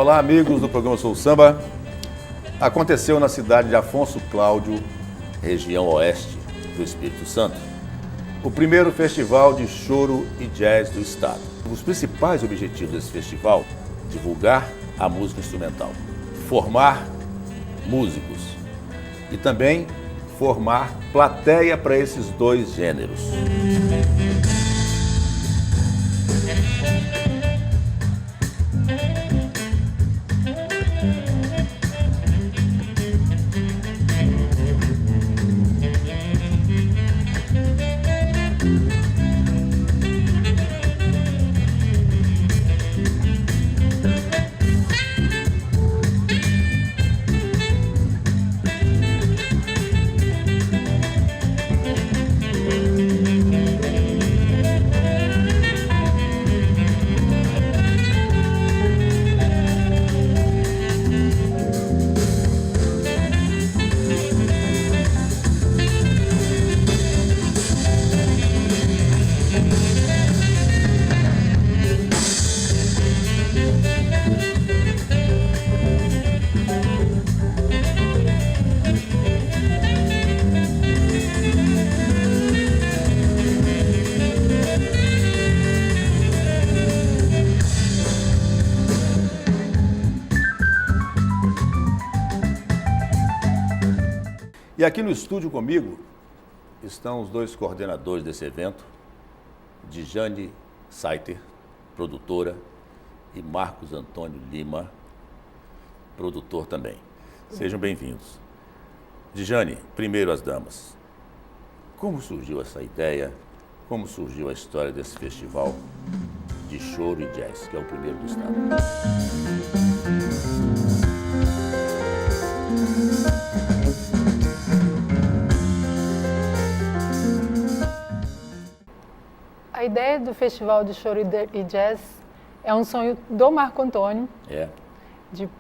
Olá, amigos do programa Sou Samba. Aconteceu na cidade de Afonso Cláudio, região oeste do Espírito Santo, o primeiro festival de choro e jazz do estado. Os principais objetivos desse festival: divulgar a música instrumental, formar músicos e também formar plateia para esses dois gêneros. E aqui no estúdio comigo estão os dois coordenadores desse evento, Djane Saiter, produtora, e Marcos Antônio Lima, produtor também. Sejam bem-vindos. Djane, primeiro as damas. Como surgiu essa ideia? Como surgiu a história desse festival de choro e jazz, que é o primeiro do estado? A ideia do Festival de Choro e Jazz é um sonho do Marco Antônio,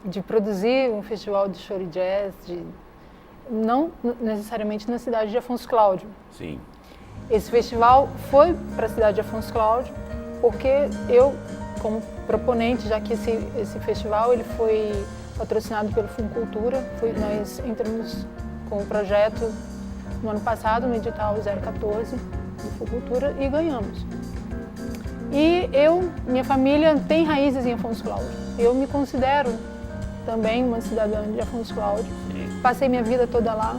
de produzir um festival de choro e jazz, não necessariamente na cidade de Afonso Cláudio. Sim. Esse festival foi para a cidade de Afonso Cláudio porque eu, como proponente, já que esse festival ele foi patrocinado pelo Funcultura, nós entramos com o projeto no ano passado, no edital 014, do Funcultura, e ganhamos. E minha família tem raízes em Afonso Cláudio. Eu me considero também uma cidadã de Afonso Cláudio. Passei minha vida toda lá.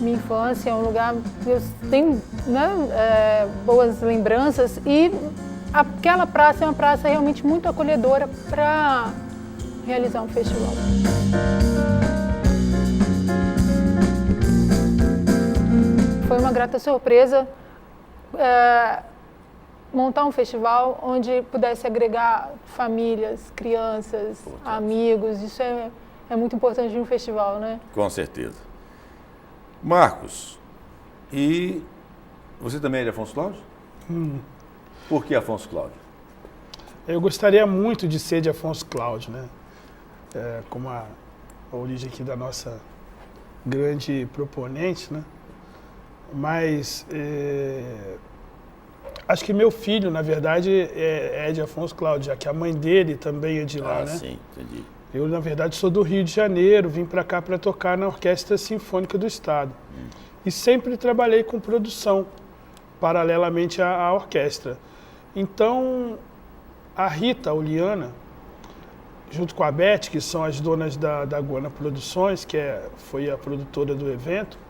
Minha infância é um lugar que eu tenho boas lembranças, e aquela praça é uma praça realmente muito acolhedora para realizar um festival. Foi uma grata surpresa montar um festival onde pudesse agregar famílias, crianças, amigos. Isso é muito importante em um festival, né? Com certeza. Marcos, e você também é de Afonso Cláudio? Por que Afonso Cláudio? Eu gostaria muito de ser de Afonso Cláudio, né? Como a origem aqui da nossa grande proponente, né? Mas acho que meu filho, na verdade, é de Afonso Cláudio, já que a mãe dele também é de lá, né? Sim, entendi. Eu, na verdade, sou do Rio de Janeiro, vim para cá para tocar na Orquestra Sinfônica do Estado. E sempre trabalhei com produção, paralelamente à orquestra. Então, a Rita, a Uliana, junto com a Beth, que são as donas da Guana Produções, que foi a produtora do evento,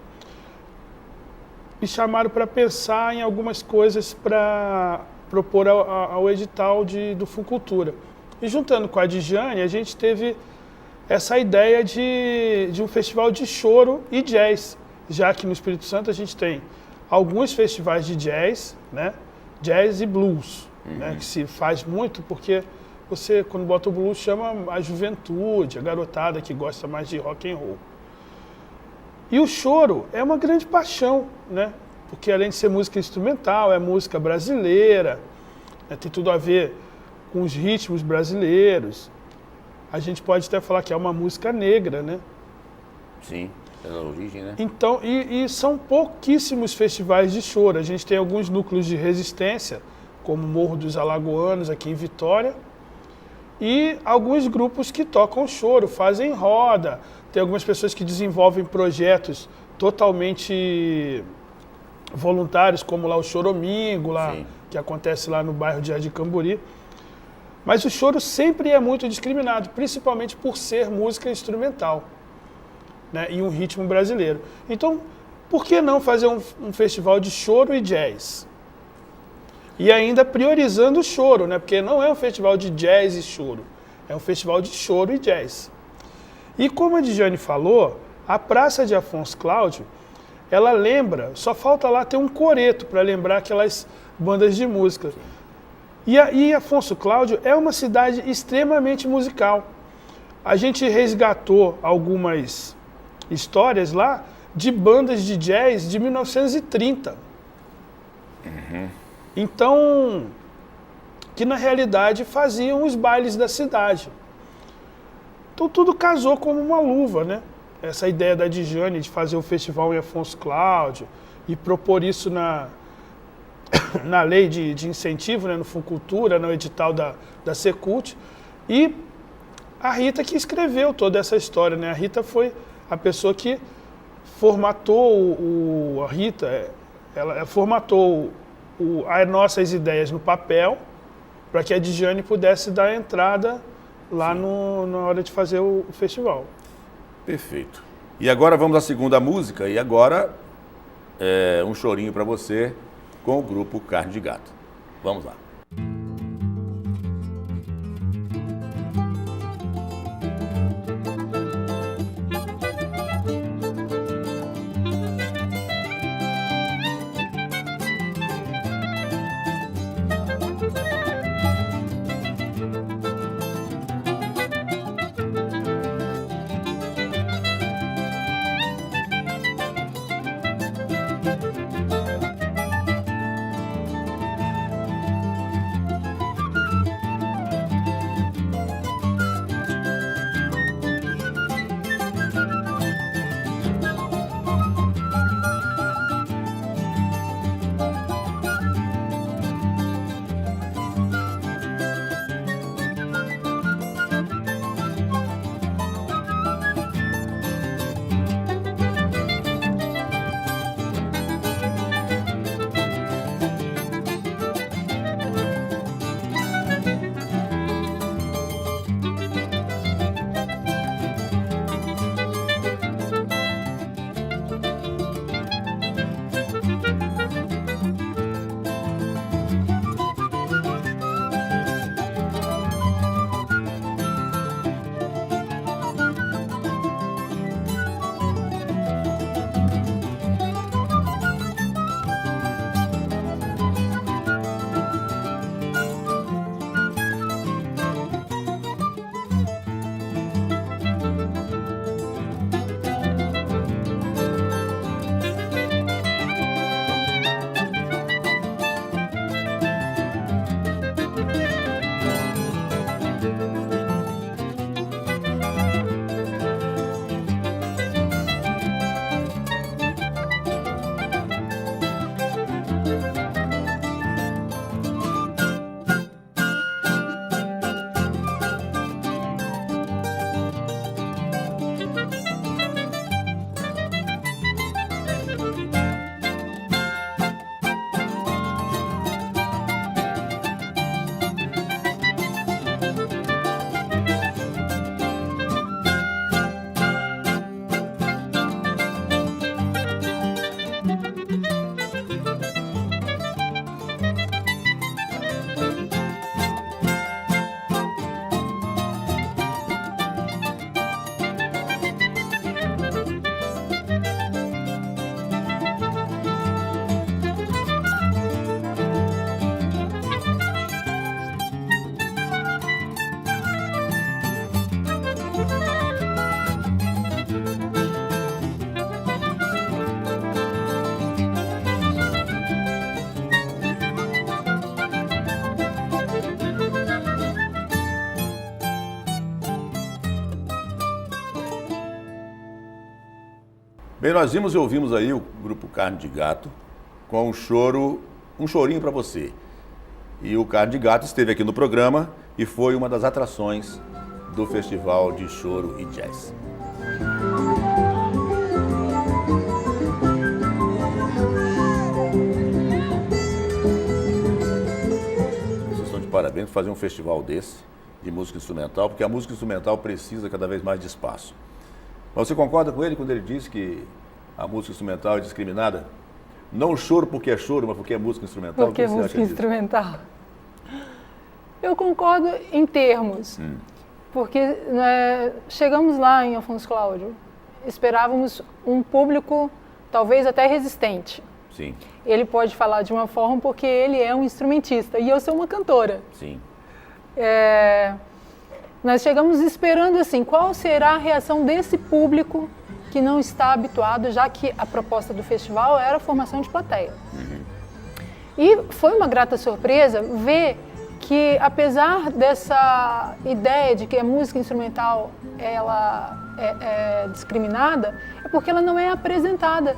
me chamaram para pensar em algumas coisas para propor ao edital do Funcultura. E juntando com a Djane, a gente teve essa ideia de um festival de choro e jazz, já que no Espírito Santo a gente tem alguns festivais de jazz, né? Jazz e blues, né? Que se faz muito porque você, quando bota o blues, chama a juventude, a garotada que gosta mais de rock and roll. E o choro é uma grande paixão, né? Porque além de ser música instrumental, é música brasileira, né? Tem tudo a ver com os ritmos brasileiros. A gente pode até falar que é uma música negra, né? Sim, pela origem, né? Então, e são pouquíssimos festivais de choro. A gente tem alguns núcleos de resistência, como o Morro dos Alagoanos, aqui em Vitória, e alguns grupos que tocam choro, fazem roda. Tem algumas pessoas que desenvolvem projetos totalmente voluntários, como lá o Choromingo, lá, que acontece lá no bairro de Jardim Camburi. Mas o choro sempre é muito discriminado, principalmente por ser música instrumental, né, e um ritmo brasileiro. Então, por que não fazer um festival de choro e jazz? E ainda priorizando o choro, né, porque não é um festival de jazz e choro, é um festival de choro e jazz. E como a Dijane falou, a Praça de Afonso Cláudio, ela lembra, só falta lá ter um coreto para lembrar aquelas bandas de música. E Afonso Cláudio é uma cidade extremamente musical. A gente resgatou algumas histórias lá de bandas de jazz de 1930. Então, que na realidade faziam os bailes da cidade. Então tudo casou como uma luva, né? Essa ideia da Dijane de fazer o festival em Afonso Cláudio e propor isso na lei de incentivo, né, no Funcultura, no edital da Secult. E a Rita que escreveu toda essa história, né? A Rita foi a pessoa que formatou a Rita, ela formatou as nossas ideias no papel para que a Dijane pudesse dar a entrada lá na hora de fazer o festival. Perfeito. E agora vamos à segunda música, e agora um chorinho para você com o grupo Carne de Gato. Vamos lá. Bem, nós vimos e ouvimos aí o grupo Carne de Gato com um chorinho para você. E o Carne de Gato esteve aqui no programa e foi uma das atrações do Festival de Choro e Jazz. Vocês estão de parabéns por fazer um festival desse, de música instrumental, porque a música instrumental precisa cada vez mais de espaço. Mas você concorda com ele quando ele diz que a música instrumental é discriminada? Não choro porque é choro, mas porque é música instrumental? Porque é música instrumental. Eu concordo em termos, porque né, chegamos lá em Afonso Cláudio, esperávamos um público talvez até resistente. Sim. Ele pode falar de uma forma porque ele é um instrumentista e eu sou uma cantora. Sim. Nós chegamos esperando assim, qual será a reação desse público que não está habituado, já que a proposta do festival era a formação de plateia. E foi uma grata surpresa ver que, apesar dessa ideia de que a música instrumental ela é discriminada, é porque ela não é apresentada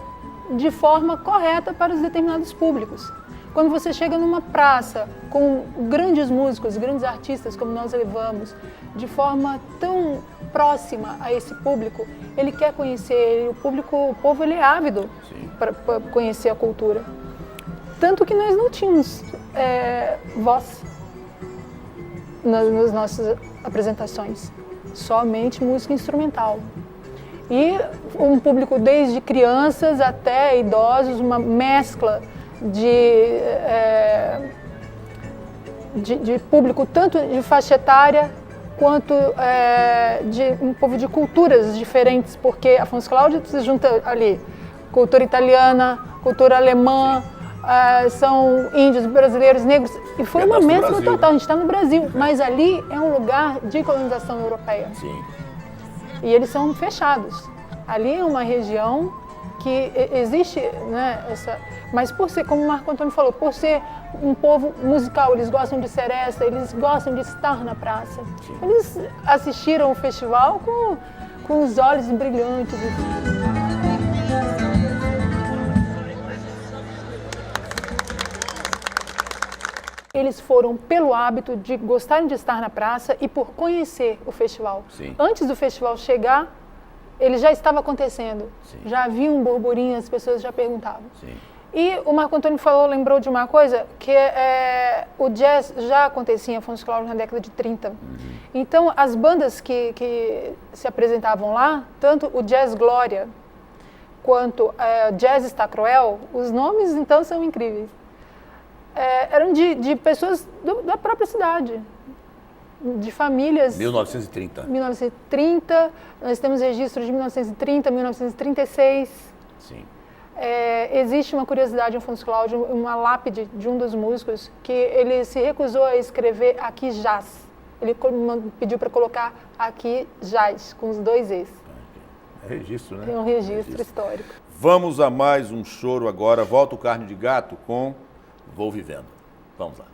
de forma correta para os determinados públicos. Quando você chega numa praça com grandes músicos, grandes artistas como nós levamos, de forma tão próxima a esse público, ele quer conhecer, o povo ele é ávido para conhecer a cultura. Tanto que nós não tínhamos voz nas nossas apresentações, somente música instrumental. E um público desde crianças até idosos, uma mescla de público, tanto de faixa etária quanto de um povo de culturas diferentes, porque Afonso Cláudio se junta ali, cultura italiana, cultura alemã, são índios, brasileiros, negros, e foi uma mescla total, a gente está no Brasil, mas ali é um lugar de colonização europeia. Sim. E eles são fechados. Ali é uma região que existe, né, mas por ser, como o Marco Antônio falou, por ser um povo musical, eles gostam de seresta, eles gostam de estar na praça. Sim. Eles assistiram o festival com os olhos brilhantes. Eles foram pelo hábito de gostarem de estar na praça e por conhecer o festival. Sim. Antes do festival chegar, ele já estava acontecendo. Sim. Já havia um burburinho, as pessoas já perguntavam. Sim. E o Marco Antônio lembrou de uma coisa, que o jazz já acontecia em Afonso Cláudio na década de 30. Então, as bandas que se apresentavam lá, tanto o Jazz Glória quanto o Jazz Está Cruel, os nomes, então, são incríveis. Eram de pessoas da própria cidade, de famílias... 1930. 1930, nós temos registros de 1930, 1936. Sim. Existe uma curiosidade em Afonso Cláudio, uma lápide de um dos músicos, que ele se recusou a escrever Aqui Jaz. Ele pediu para colocar Aqui Jaz, com os 2 Es. É registro, né? É um registro histórico. Vamos a mais um choro agora. Volta o Carne de Gato com Vou Vivendo. Vamos lá.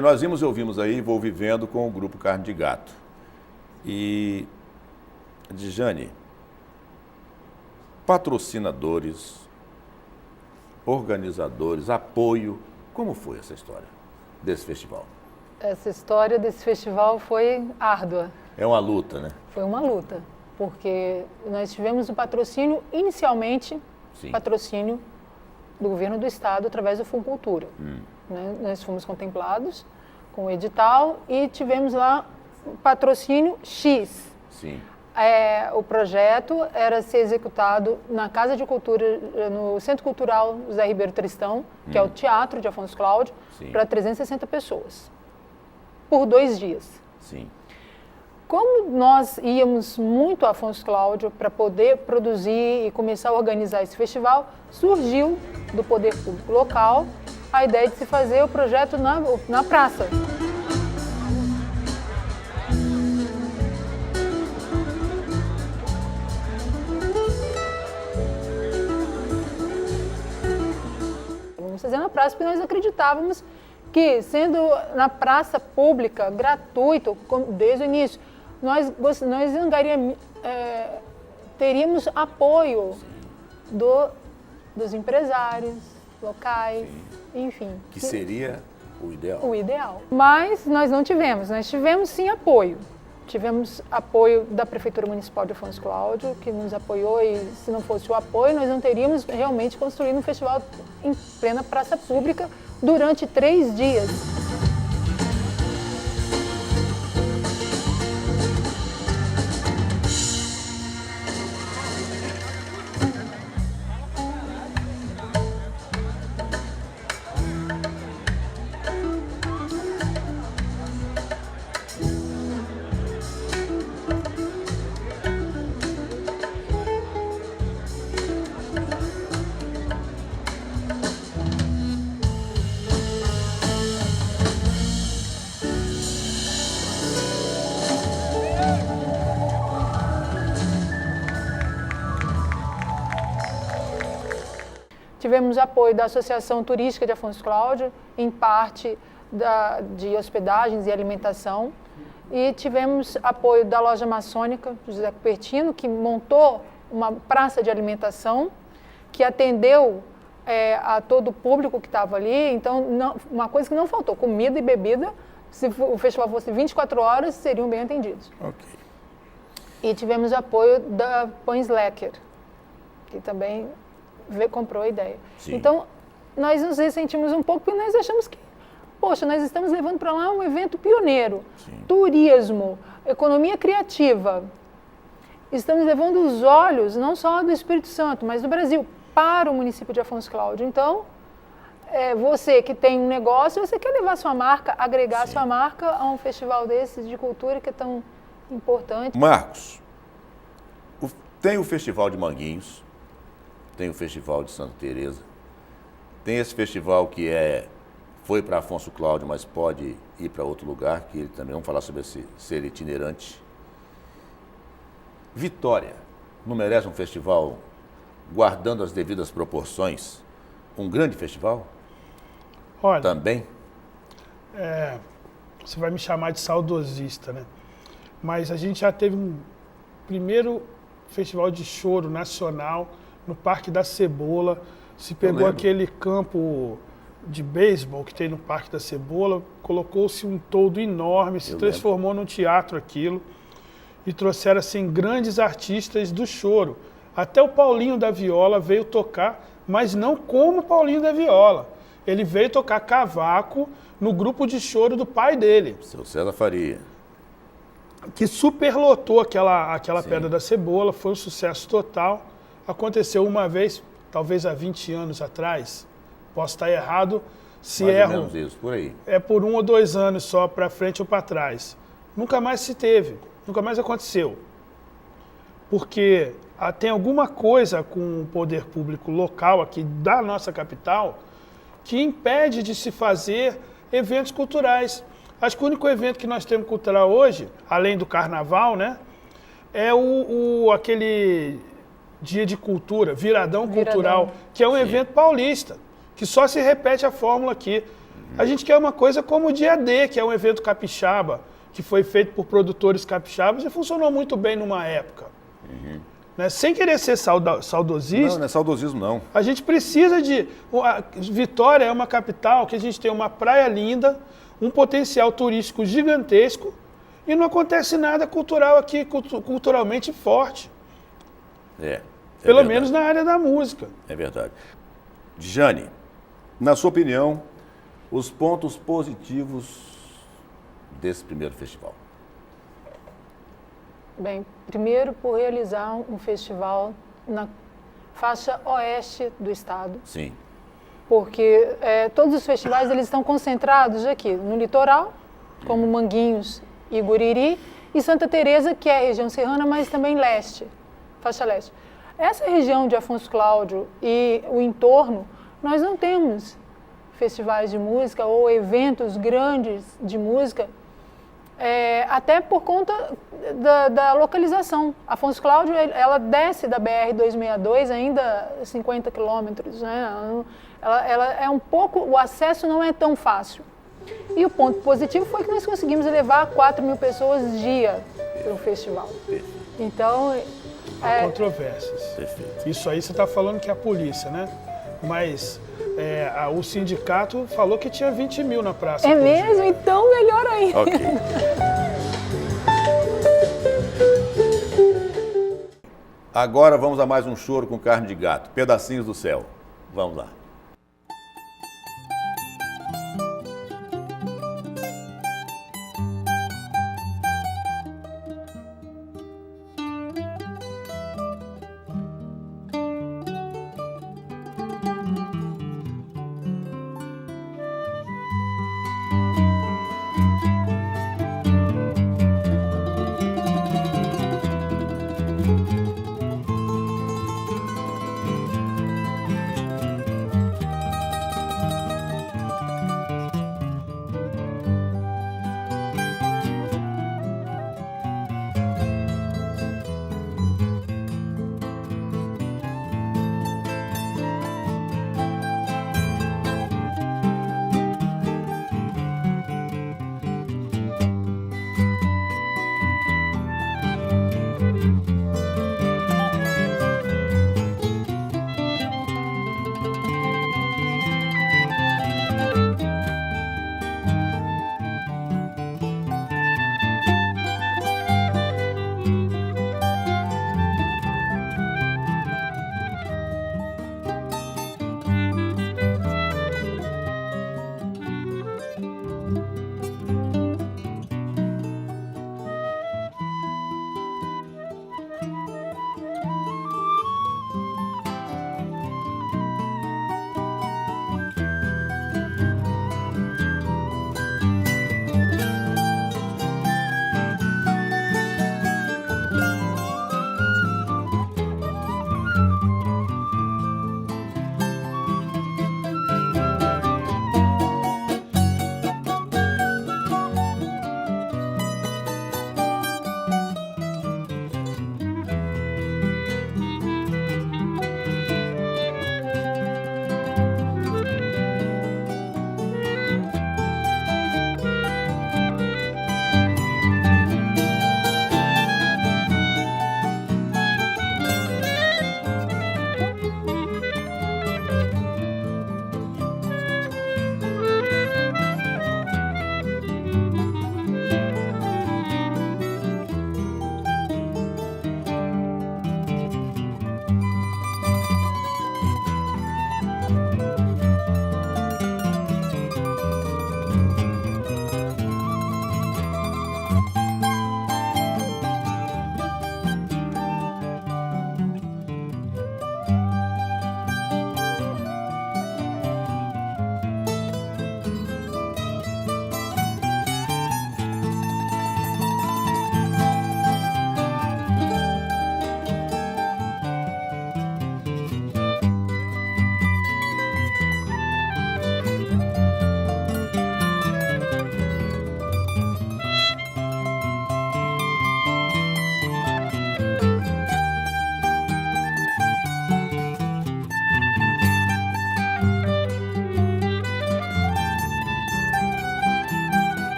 bem, nós vimos e ouvimos aí, vou vivendo com o grupo Carne de Gato. E, Djane, patrocinadores, organizadores, apoio, como foi essa história desse festival? Essa história desse festival foi árdua. É uma luta, né? Foi uma luta, porque nós tivemos o patrocínio, inicialmente, Sim. patrocínio do governo do estado através do Funcultura. Né? Nós fomos contemplados com o edital e tivemos lá patrocínio X. Sim. O projeto era ser executado na Casa de Cultura, no Centro Cultural José Ribeiro Tristão, que é o Teatro de Afonso Cláudio, para 360 pessoas, por 2 dias. Sim. Como nós íamos muito a Afonso Cláudio para poder produzir e começar a organizar esse festival, surgiu do poder público local a ideia de se fazer o projeto na praça. Vamos fazer na praça porque nós acreditávamos que, sendo na praça pública, gratuito, desde o início, nós teríamos apoio dos empresários locais, enfim. Que seria o ideal. O ideal. Mas nós não tivemos. Nós tivemos sim apoio. Tivemos apoio da Prefeitura Municipal de Afonso Cláudio, que nos apoiou, e se não fosse o apoio, nós não teríamos realmente construído um festival em plena praça pública durante 3 dias. Tivemos apoio da Associação Turística de Afonso Cláudio, em parte de hospedagens e alimentação. E tivemos apoio da Loja Maçônica, José Cupertino, que montou uma praça de alimentação, que atendeu a todo o público que estava ali. Então, uma coisa que não faltou, comida e bebida. Se o festival fosse 24 horas, seriam bem atendidos. Ok. E tivemos apoio da Pães Lecker, que também comprou a ideia. Sim. Então, nós nos ressentimos um pouco porque nós achamos que, poxa, nós estamos levando para lá um evento pioneiro. Sim. Turismo, economia criativa. Estamos levando os olhos, não só do Espírito Santo, mas do Brasil, para o município de Afonso Cláudio. Então, você que tem um negócio, você quer levar sua marca, agregar Sim. sua marca a um festival desses de cultura que é tão importante. Marcos, tem o Festival de Manguinhos, tem o Festival de Santa Teresa, tem esse festival que foi para Afonso Cláudio, mas pode ir para outro lugar, que ele também, vamos falar sobre esse ser itinerante. Vitória, não merece um festival, guardando as devidas proporções, um grande festival? Olha, Também? você vai me chamar de saudosista, né? Mas a gente já teve um primeiro festival de choro nacional no Parque da Cebola. Se pegou aquele campo de beisebol que tem no Parque da Cebola, colocou-se um toldo enorme, se transformou num teatro aquilo, e trouxeram assim grandes artistas do choro. Até o Paulinho da Viola veio tocar, mas não como o Paulinho da Viola. Ele veio tocar cavaco no grupo de choro do pai dele. Seu César Faria. Que superlotou aquela Sim. Pedra da Cebola, foi um sucesso total. Aconteceu uma vez, talvez há 20 anos atrás, posso estar errado, se Mais erro, ou menos isso, por aí. é por 1 ou 2 anos só, para frente ou para trás. Nunca mais se teve, nunca mais aconteceu. Porque tem alguma coisa com o poder público local aqui da nossa capital que impede de se fazer eventos culturais. Acho que o único evento que nós temos cultural hoje, além do carnaval, né, é aquele Dia de Cultura, Viradão Cultural, que é um evento paulista, que só se repete a fórmula aqui. A gente quer uma coisa como o Dia D, que é um evento capixaba, que foi feito por produtores capixabas e funcionou muito bem numa época. Né? Sem querer ser saudosista, Não é saudosismo, não. a gente precisa de... Vitória é uma capital que a gente tem uma praia linda, um potencial turístico gigantesco e não acontece nada cultural aqui, culturalmente forte. Pelo verdade. menos na área da música. É verdade. Jane, na sua opinião, os pontos positivos desse primeiro festival? Bem, primeiro por realizar um festival na faixa oeste do estado, Sim. porque todos os festivais eles estão concentrados aqui no litoral, como Manguinhos e Guriri, e Santa Teresa, que é a região serrana, mas também leste, faixa leste. Essa região de Afonso Cláudio e o entorno, nós não temos festivais de música ou eventos grandes de música, até por conta da localização. Afonso Cláudio, ela desce da BR-262 ainda 50 quilômetros, né? Ela é um pouco, o acesso não é tão fácil. E o ponto positivo foi que nós conseguimos levar 4.000 pessoas dia para o festival. Então, Há controvérsias. Perfeito. Isso aí você está falando que é a polícia, né? Mas o sindicato falou que tinha 20.000 na praça. é por mesmo? dia. Então, melhor ainda. Ok. Agora vamos a mais um choro com carne de gato, Pedacinhos do Céu. Vamos lá.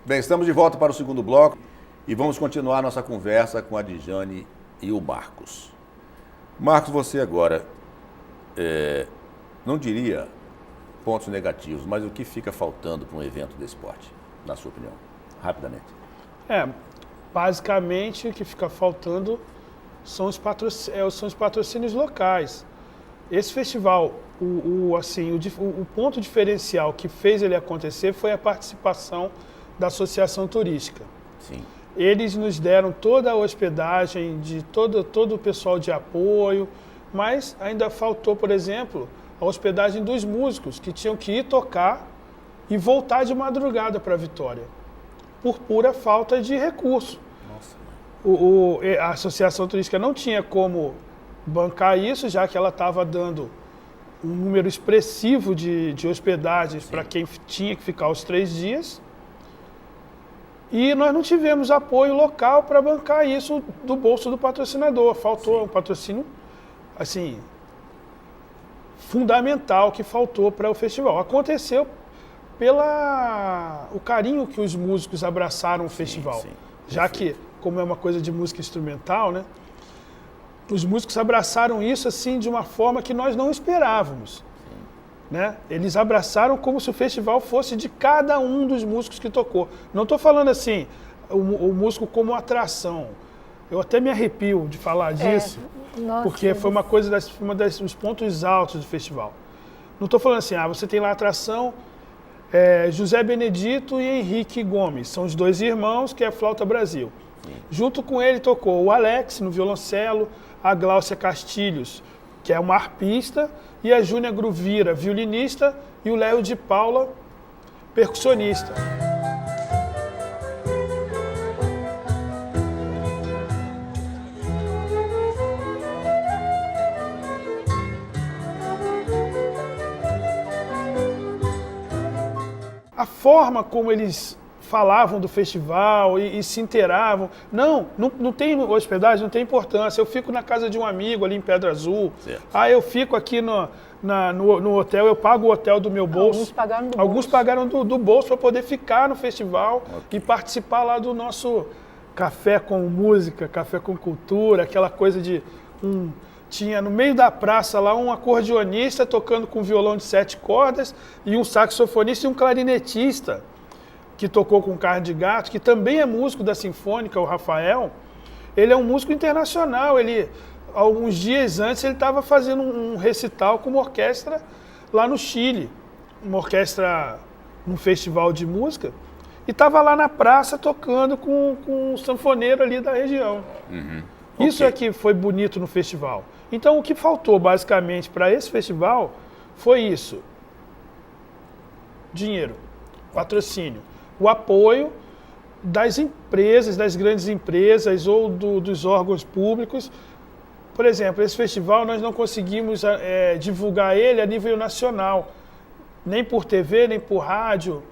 Bem, estamos de volta para o segundo bloco e vamos continuar nossa conversa com a Djane e o Marcos. Marcos, você agora, não diria pontos negativos, mas o que fica faltando para um evento de esporte, na sua opinião? Rapidamente. Basicamente o que fica faltando são os patrocínios locais. Esse festival, o ponto diferencial que fez ele acontecer foi a participação da Associação Turística. Sim. Eles nos deram toda a hospedagem, de todo o pessoal de apoio, mas ainda faltou, por exemplo, a hospedagem dos músicos, que tinham que ir tocar e voltar de madrugada para Vitória, por pura falta de recurso. Nossa. A Associação Turística não tinha como bancar isso, já que ela estava dando um número expressivo de hospedagens para quem tinha que ficar os 3 dias. E nós não tivemos apoio local para bancar isso do bolso do patrocinador. Faltou um patrocínio, assim, fundamental que faltou para o festival. Aconteceu o carinho que os músicos abraçaram o festival. Sim. Já que, como é uma coisa de música instrumental, né? Os músicos abraçaram isso assim de uma forma que nós não esperávamos. Né? Eles abraçaram como se o festival fosse de cada um dos músicos que tocou. Não estou falando assim, o músico como atração. Eu até me arrepio de falar disso, porque foi uma coisa dos pontos altos do festival. Não estou falando assim, você tem lá a atração José Benedito e Henrique Gomes, são os 2 irmãos que é a Flauta Brasil. Junto com ele tocou o Alex no violoncelo, a Gláucia Castilhos, que é uma arpista, e a Júnia Gruvira, violinista, e o Léo de Paula, percussionista. A forma como eles falavam do festival e se inteiravam. Não tem hospedagem, não tem importância. Eu fico na casa de um amigo ali em Pedra Azul. Certo. Eu fico aqui no hotel, eu pago o hotel do meu bolso. Alguns pagaram do bolso para poder ficar no festival e participar lá do nosso café com música, café com cultura, aquela coisa de... Tinha no meio da praça lá um acordeonista tocando com violão de 7 cordas e um saxofonista e um clarinetista que tocou com Carne de Gato, que também é músico da Sinfônica, o Rafael. Ele é um músico internacional. Alguns dias antes, ele estava fazendo um recital com uma orquestra lá no Chile. Uma orquestra num festival de música. E estava lá na praça tocando com um sanfoneiro ali da região. Isso é que foi bonito no festival. Então, o que faltou, basicamente, para esse festival foi isso. Dinheiro, patrocínio. O apoio das empresas, das grandes empresas ou dos órgãos públicos. Por exemplo, esse festival nós não conseguimos divulgar ele a nível nacional, nem por TV, nem por rádio.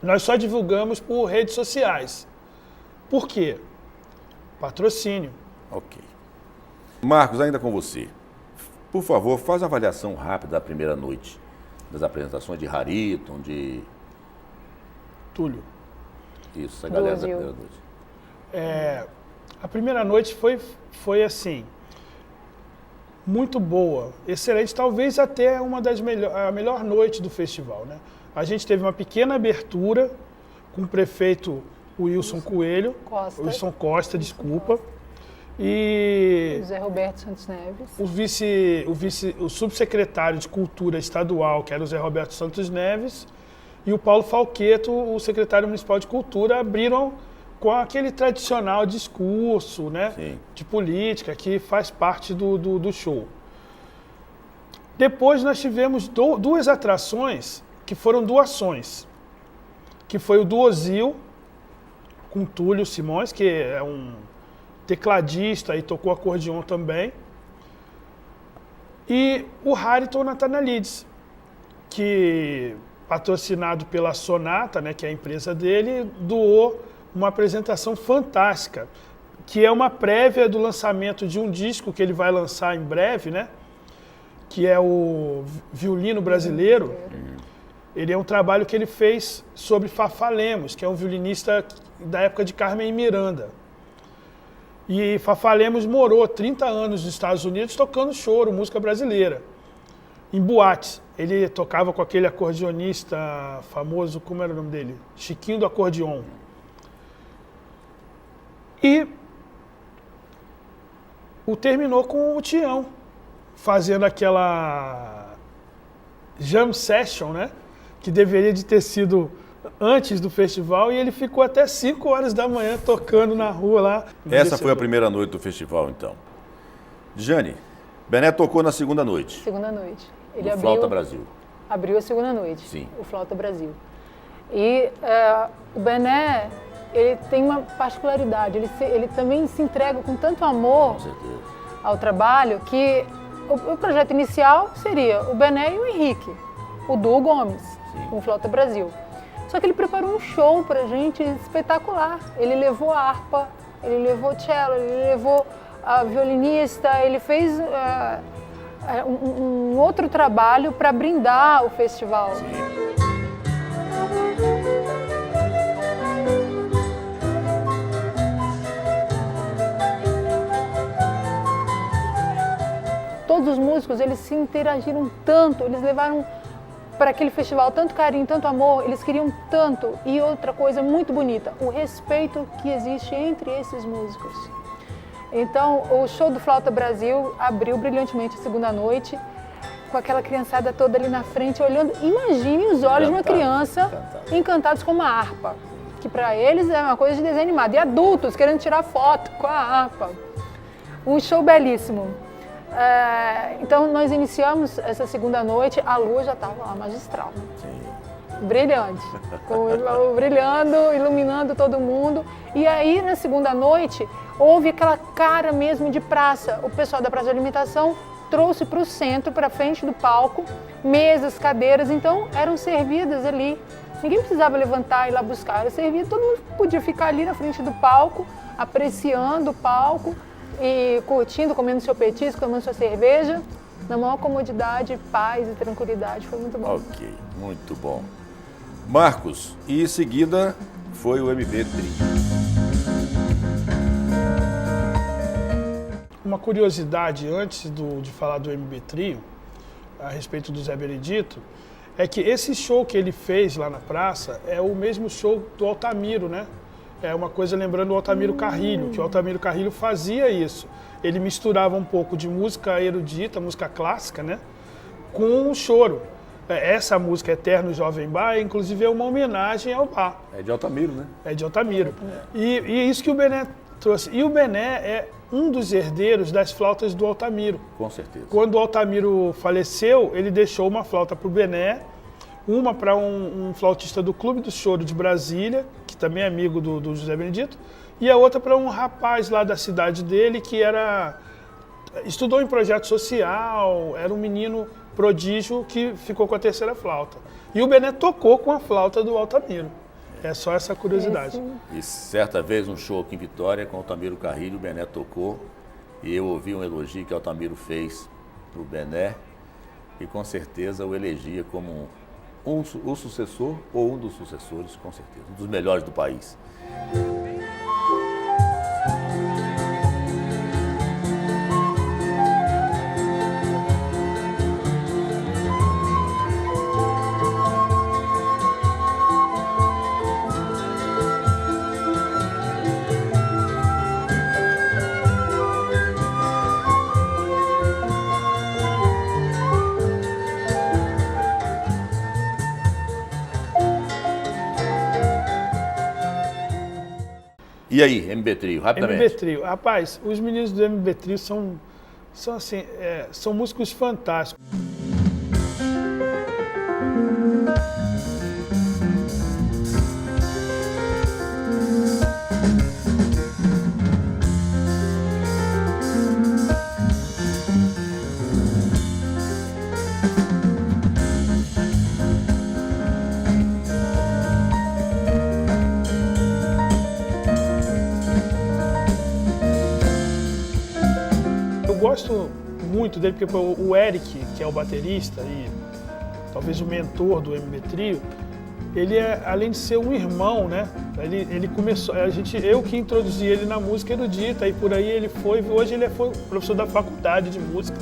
Nós só divulgamos por redes sociais. Por quê? Patrocínio. Ok. Marcos, ainda com você. Por favor, faz uma avaliação rápida da primeira noite das apresentações de Hariton, de... Túlio. Isso, a galera da primeira noite. A primeira noite foi assim, muito boa, excelente, talvez até a melhor noite do festival, né? A gente teve uma pequena abertura com o prefeito Wilson Coelho, Wilson Costa, desculpa, e José Roberto Santos Neves, o subsecretário de Cultura Estadual, que era o José Roberto Santos Neves, e o Paulo Falqueto, o secretário municipal de Cultura, abriram com aquele tradicional discurso, né, de política que faz parte do show. Depois nós tivemos 2 atrações que foram doações, que foi o Duozil, com Túlio Simões, que é um tecladista e tocou acordeon também, e o Hariton Natanalides, que, patrocinado pela Sonata, né, que é a empresa dele, doou uma apresentação fantástica, que é uma prévia do lançamento de um disco que ele vai lançar em breve, né, que é o Violino Brasileiro. Ele é um trabalho que ele fez sobre Fafá Lemos, que é um violinista da época de Carmen Miranda. E Fafá Lemos morou 30 anos nos Estados Unidos tocando choro, música brasileira, em boates. Ele tocava com aquele acordeonista famoso, como era o nome dele? Chiquinho do Acordeon. E o terminou com o Tião, fazendo aquela jam session, né? Que deveria de ter sido antes do festival, e ele ficou até 5 horas da manhã tocando na rua lá. Essa foi a primeira noite do festival, então. Jane, Bené tocou na segunda noite. Segunda noite. Ele No abriu, Flauta Brasil. abriu a segunda noite, Sim. o Flauta Brasil. E o Bené, ele tem uma particularidade, ele também se entrega com tanto amor Com certeza. ao trabalho que o projeto inicial seria o Bené e o Henrique, o duo Gomes, com o Flauta Brasil. Só que ele preparou um show pra gente espetacular. Ele levou a harpa, ele levou cello, ele levou a violinista, ele fez um outro trabalho para brindar o festival. Todos os músicos, eles se interagiram tanto, eles levaram para aquele festival tanto carinho, tanto amor, eles queriam tanto. E outra coisa muito bonita, o respeito que existe entre esses músicos. Então, o show do Flauta Brasil abriu brilhantemente a segunda noite, com aquela criançada toda ali na frente, olhando. Imagine os olhos de uma criança encantados com uma harpa, que para eles é uma coisa de desenho animado. E adultos querendo tirar foto com a harpa. Um show belíssimo. Então, nós iniciamos essa segunda noite, a lua já estava lá, magistral. Brilhante, brilhando, iluminando todo mundo. E aí, na segunda noite, houve aquela cara mesmo de praça. O pessoal da Praça de Alimentação trouxe para o centro, para frente do palco, mesas, cadeiras, então eram servidas ali. Ninguém precisava levantar e ir lá buscar, era servido, todo mundo podia ficar ali na frente do palco, apreciando o palco e curtindo, comendo seu petisco, tomando sua cerveja, na maior comodidade, paz e tranquilidade. Foi muito bom. Ok, muito bom. Marcos, e em seguida foi o MB Trio. Uma curiosidade antes de falar do MB Trio, a respeito do Zé Benedito, é que esse show que ele fez lá na praça é o mesmo show do Altamiro, né? É uma coisa lembrando o Altamiro Carrilho, que o Altamiro Carrilho fazia isso. Ele misturava um pouco de música erudita, música clássica, né? Com o choro. Essa música Eterno Jovem Bar, inclusive, é uma homenagem ao bar. É de Altamiro, né? É de Altamiro. E isso que o Bené trouxe. E o Bené é um dos herdeiros das flautas do Altamiro. Com certeza. Quando o Altamiro faleceu, ele deixou uma flauta para o Bené, uma para um flautista do Clube do Choro de Brasília, que também é amigo do José Benedito, e a outra para um rapaz lá da cidade dele, que estudou em projeto social, era um menino prodígio que ficou com a terceira flauta. E o Bené tocou com a flauta do Altamiro. É só essa curiosidade. E certa vez, um show aqui em Vitória, com o Altamiro Carrilho, o Bené tocou, e eu ouvi um elogio que o Altamiro fez para o Bené, e com certeza o elegia como o sucessor, ou um dos sucessores, com certeza, um dos melhores do país. E aí, MB Trio, rapidamente. MB Trio. Rapaz, os meninos do MB Trio são assim, são músicos fantásticos. Eu gosto muito dele porque o Eric, que é o baterista, e talvez o mentor do MB Trio, ele é, além de ser um irmão, né? Ele começou, eu que introduzi ele na música erudita, e por aí ele foi, hoje ele foi professor da faculdade de música.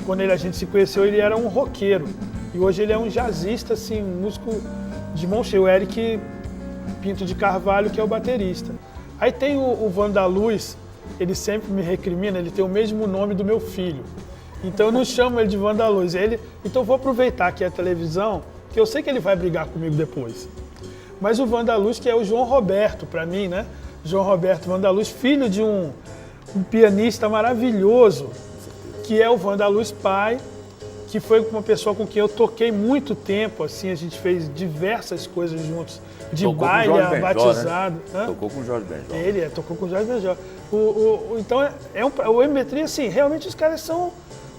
Quando a gente se conheceu, ele era um roqueiro, e hoje ele é um jazzista, assim, um músico de mão cheia, o Eric Pinto de Carvalho, que é o baterista. Aí tem o Vandaluz, ele sempre me recrimina, ele tem o mesmo nome do meu filho. Então eu não chamo ele de Vandaluz. Então eu vou aproveitar aqui a televisão, que eu sei que ele vai brigar comigo depois. Mas o Vandaluz, que é o João Roberto, para mim, né? João Roberto Vandaluz, filho de um pianista maravilhoso, que é o Vandaluz pai, que foi uma pessoa com quem eu toquei muito tempo, assim, a gente fez diversas coisas juntos, de Tocou baile, com o Jorge batizado. Benjó, né? Tocou com o Jorge Benjó. Ele tocou com o Jorge Benjó. Então, o MB Trio, assim, realmente os caras são...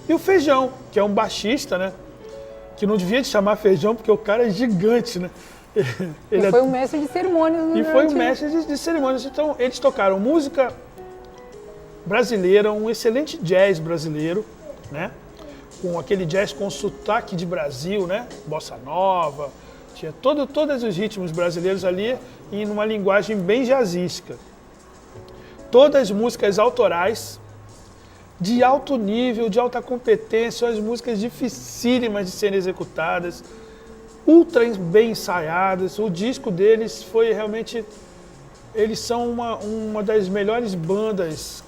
E o Feijão, que é um baixista, né? Que não devia te chamar Feijão, porque o cara é gigante, né? Ele foi um mestre de cerimônias. E foi um mestre de cerimônias. Então, eles tocaram música brasileira, um excelente jazz brasileiro, né? Com aquele jazz com sotaque de Brasil, né? Bossa nova, tinha todos os ritmos brasileiros ali e numa linguagem bem jazzística. Todas músicas autorais, de alto nível, de alta competência, as músicas dificílimas de serem executadas, ultra bem ensaiadas. O disco deles foi realmente... Eles são uma das melhores bandas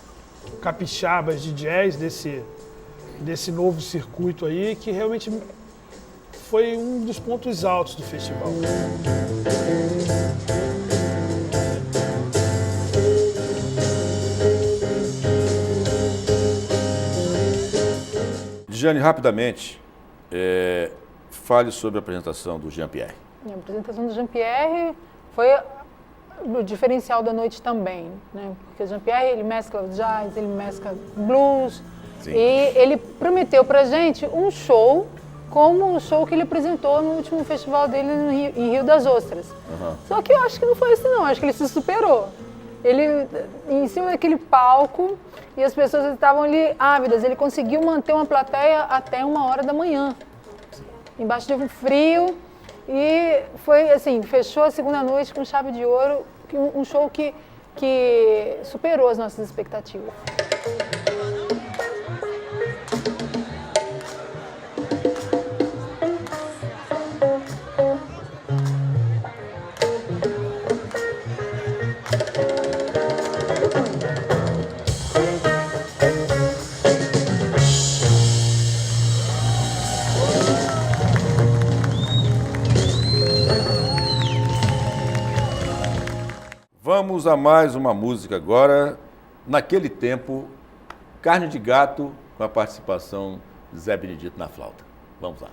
capixabas de jazz desse novo circuito aí, que realmente foi um dos pontos altos do festival. Dijane, rapidamente, fale sobre a apresentação do Jean-Pierre. A apresentação do Jean-Pierre foi o diferencial da noite também, né? Porque o Jean-Pierre, ele mescla jazz, ele mescla blues. Sim. E ele prometeu pra gente um show como o show que ele apresentou no último festival dele em Rio das Ostras. Uhum. Só que eu acho que não foi assim não, acho que ele se superou. Ele, em cima daquele palco, e as pessoas estavam ali ávidas, ele conseguiu manter uma plateia até 1h da manhã, embaixo de um frio, e foi assim, fechou a segunda noite com chave de ouro, um show que superou as nossas expectativas. Vamos a mais uma música agora. Naquele tempo, Carne de Gato, com a participação de Zé Benedito na flauta. Vamos lá.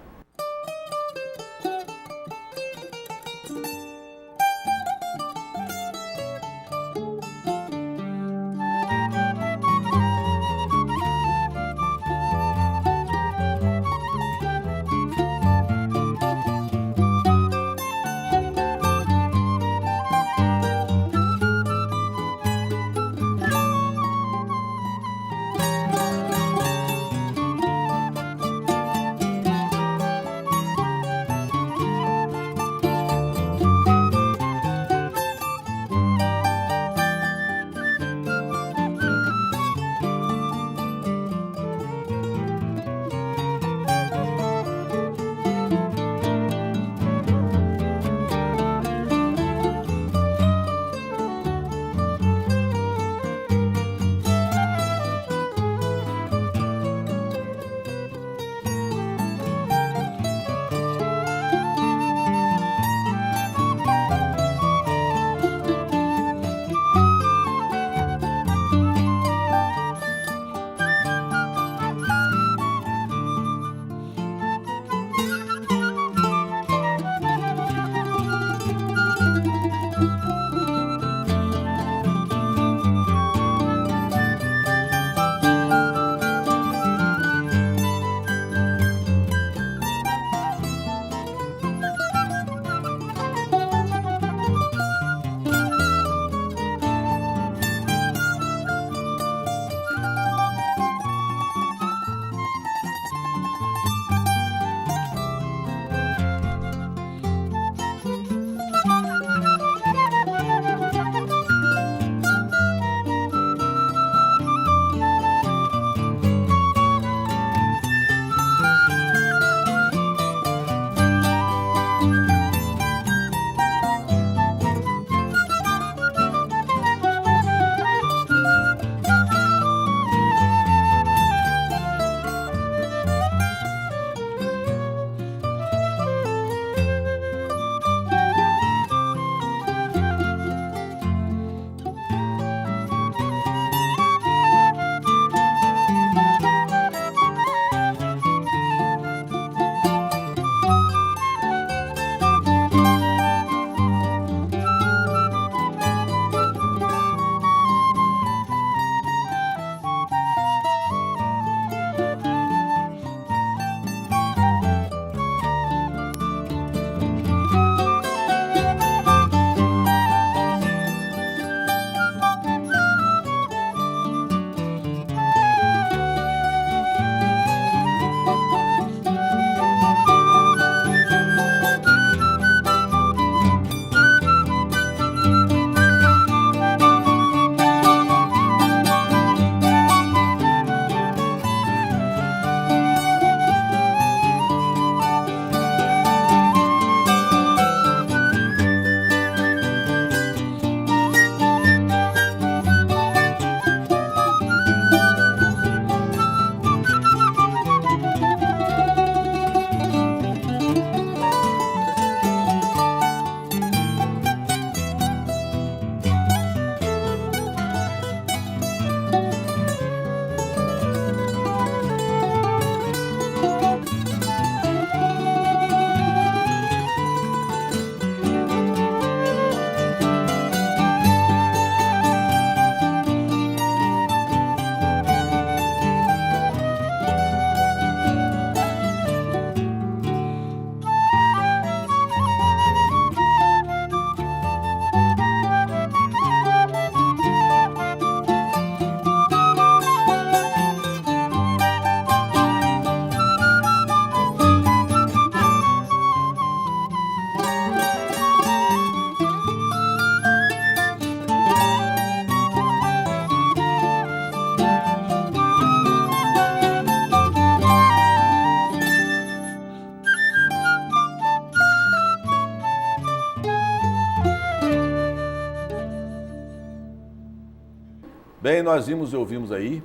Bem, nós vimos e ouvimos aí,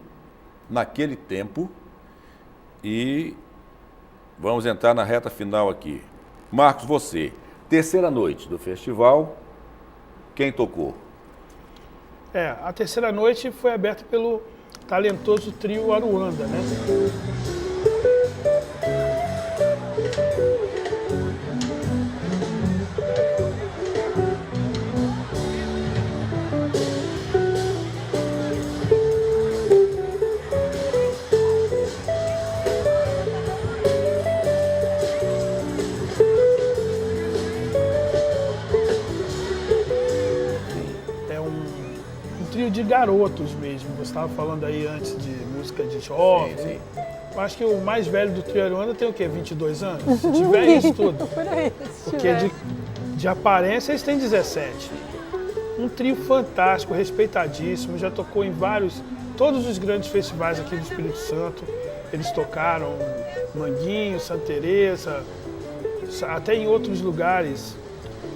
naquele tempo, e vamos entrar na reta final aqui. Marcos, você, terceira noite do festival, quem tocou? A terceira noite foi aberta pelo talentoso trio Aruanda, né? De garotos mesmo, você estava falando aí antes de música de jovem. Sim. Eu acho que o mais velho do trio Aruanda tem o quê? 22 anos? Se tiver isso tudo. Por aí, porque de aparência eles têm 17. Um trio fantástico, respeitadíssimo, já tocou em todos os grandes festivais aqui do Espírito Santo. Eles tocaram Manguinho, Santa Teresa, até em outros lugares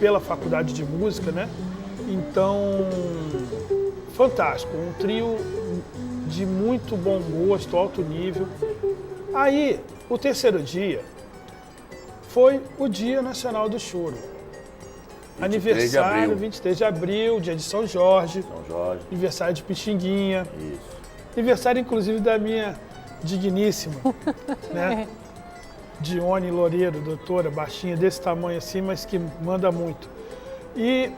pela faculdade de música, né? Então, fantástico, um trio de muito bom gosto, alto nível. Aí, o terceiro dia foi o Dia Nacional do Choro. Aniversário, 23 de abril, dia de São Jorge. Aniversário de Pixinguinha. Isso. Aniversário, inclusive, da minha digníssima, né? Dione Loureiro, doutora, baixinha, desse tamanho assim, mas que manda muito. E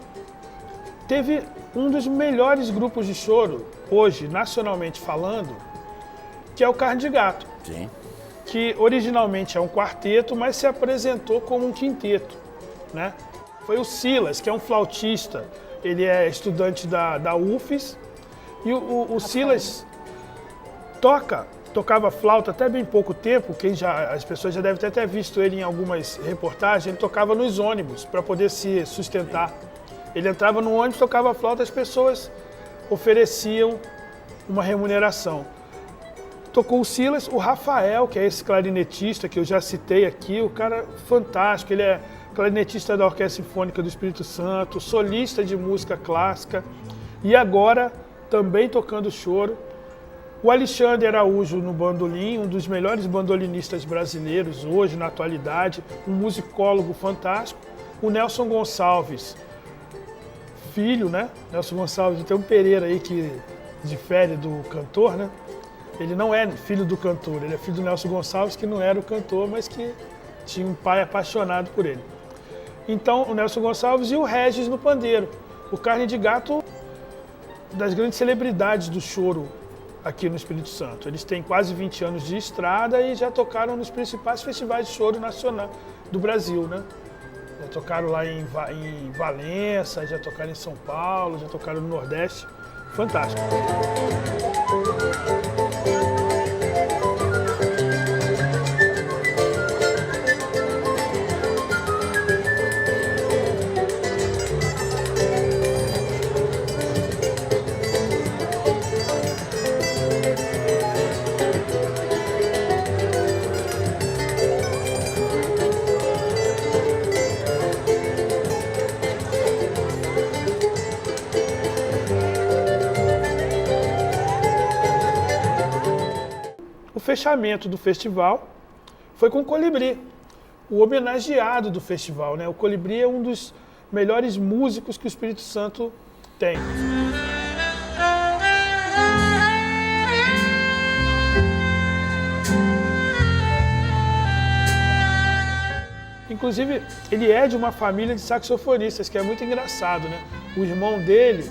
teve um dos melhores grupos de choro, hoje, nacionalmente falando, que é o Carne de Gato. Sim. Que originalmente é um quarteto, mas se apresentou como um quinteto, né? Foi o Silas, que é um flautista, ele é estudante da UFES, e o Silas tocava flauta até bem pouco tempo, as pessoas já devem ter até visto ele em algumas reportagens, ele tocava nos ônibus para poder se sustentar. Ele entrava no ônibus, tocava flauta, as pessoas ofereciam uma remuneração. Tocou o Silas, o Rafael, que é esse clarinetista que eu já citei aqui, o cara fantástico, ele é clarinetista da Orquestra Sinfônica do Espírito Santo, solista de música clássica e agora também tocando choro. O Alexandre Araújo no bandolim, um dos melhores bandolinistas brasileiros hoje, na atualidade, um musicólogo fantástico. O Nelson Gonçalves, filho, né? Nelson Gonçalves, tem um Pereira aí que difere do cantor, né? Ele não é filho do cantor, ele é filho do Nelson Gonçalves, que não era o cantor, mas que tinha um pai apaixonado por ele. Então, o Nelson Gonçalves e o Regis no pandeiro. O Carne de Gato, das grandes celebridades do choro aqui no Espírito Santo. Eles têm quase 20 anos de estrada e já tocaram nos principais festivais de choro nacional do Brasil, né? Já tocaram lá em Valença, já tocaram em São Paulo, já tocaram no Nordeste. Fantástico. O fechamento do festival foi com o Colibri, o homenageado do festival, né? O Colibri é um dos melhores músicos que o Espírito Santo tem. Inclusive, ele é de uma família de saxofonistas, que é muito engraçado, né? O irmão dele,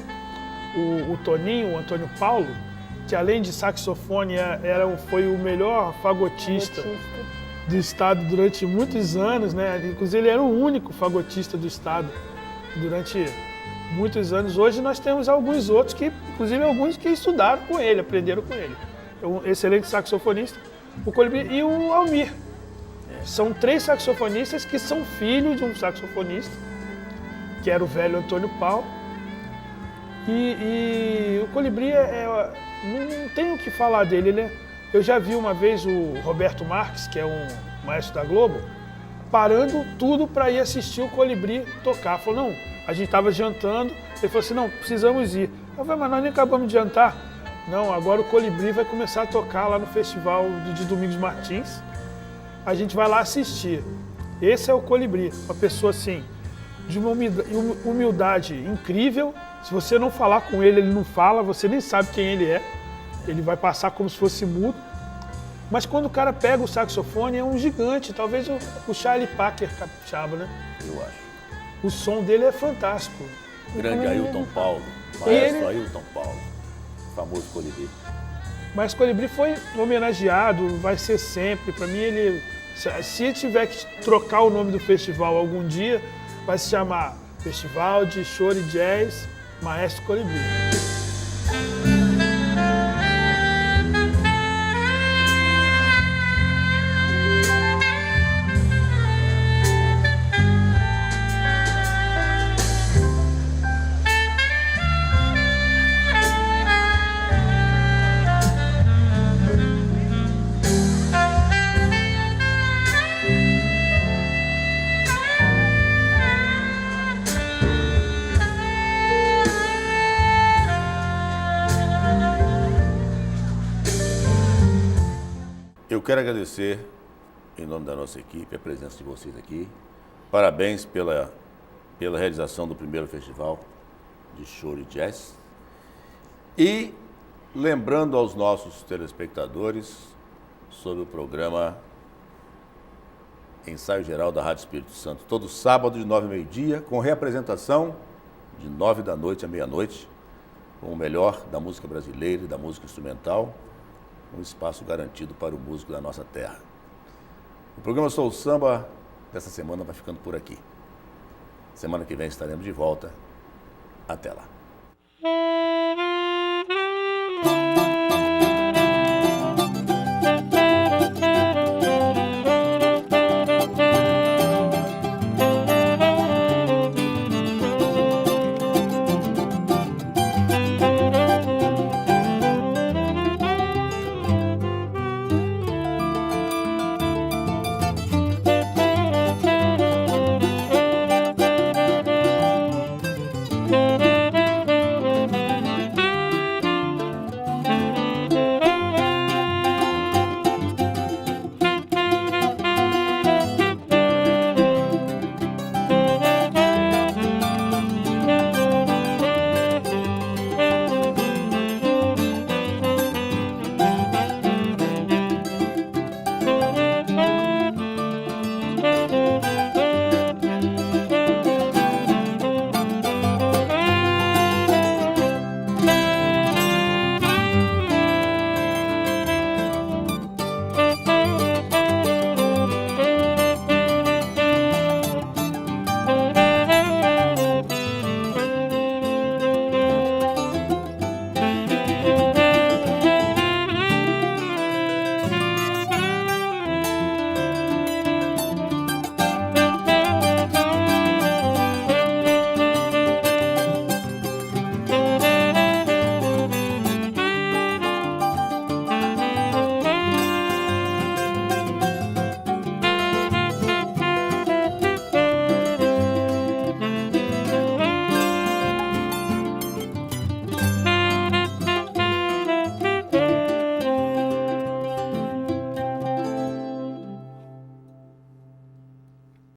o Toninho, o Antônio Paulo, que além de saxofone foi o melhor fagotista do estado durante muitos anos, né? Inclusive ele era o único fagotista do estado durante muitos anos. Hoje nós temos alguns outros inclusive alguns que estudaram com ele, aprenderam com ele. É um excelente saxofonista, o Colibri e o Almir. São 3 saxofonistas que são filhos de um saxofonista, que era o velho Antônio Paulo. E o Colibri não tenho o que falar dele, né? Eu já vi uma vez o Roberto Marques, que é um maestro da Globo, parando tudo para ir assistir o Colibri tocar. Falou, não, a gente estava jantando, ele falou assim, não, precisamos ir. Eu falei, mas nós nem acabamos de jantar. Não, agora o Colibri vai começar a tocar lá no festival de Domingos Martins. A gente vai lá assistir. Esse é o Colibri, uma pessoa assim, de uma humildade incrível. Se você não falar com ele, ele não fala, você nem sabe quem ele é. Ele vai passar como se fosse mudo. Mas quando o cara pega o saxofone, é um gigante, talvez o Charlie Parker capixaba, né? Eu acho. O som dele é fantástico. Grande Ailton Paulo, maestro Ailton Paulo, famoso Colibri. Mas Colibri foi homenageado, vai ser sempre. Para mim, ele, se tiver que trocar o nome do festival algum dia, vai se chamar Festival de Choro e Jazz Maestro Colibri. Eu quero agradecer, em nome da nossa equipe, a presença de vocês aqui. Parabéns pela realização do primeiro festival de choro e jazz. E lembrando aos nossos telespectadores sobre o programa Ensaio Geral da Rádio Espírito Santo, todo sábado de 9 ao meio-dia, com reapresentação de 9 da noite à meia-noite, com o melhor da música brasileira e da música instrumental, um espaço garantido para o músico da nossa terra. O programa Soul Samba dessa semana vai ficando por aqui. Semana que vem estaremos de volta. Até lá.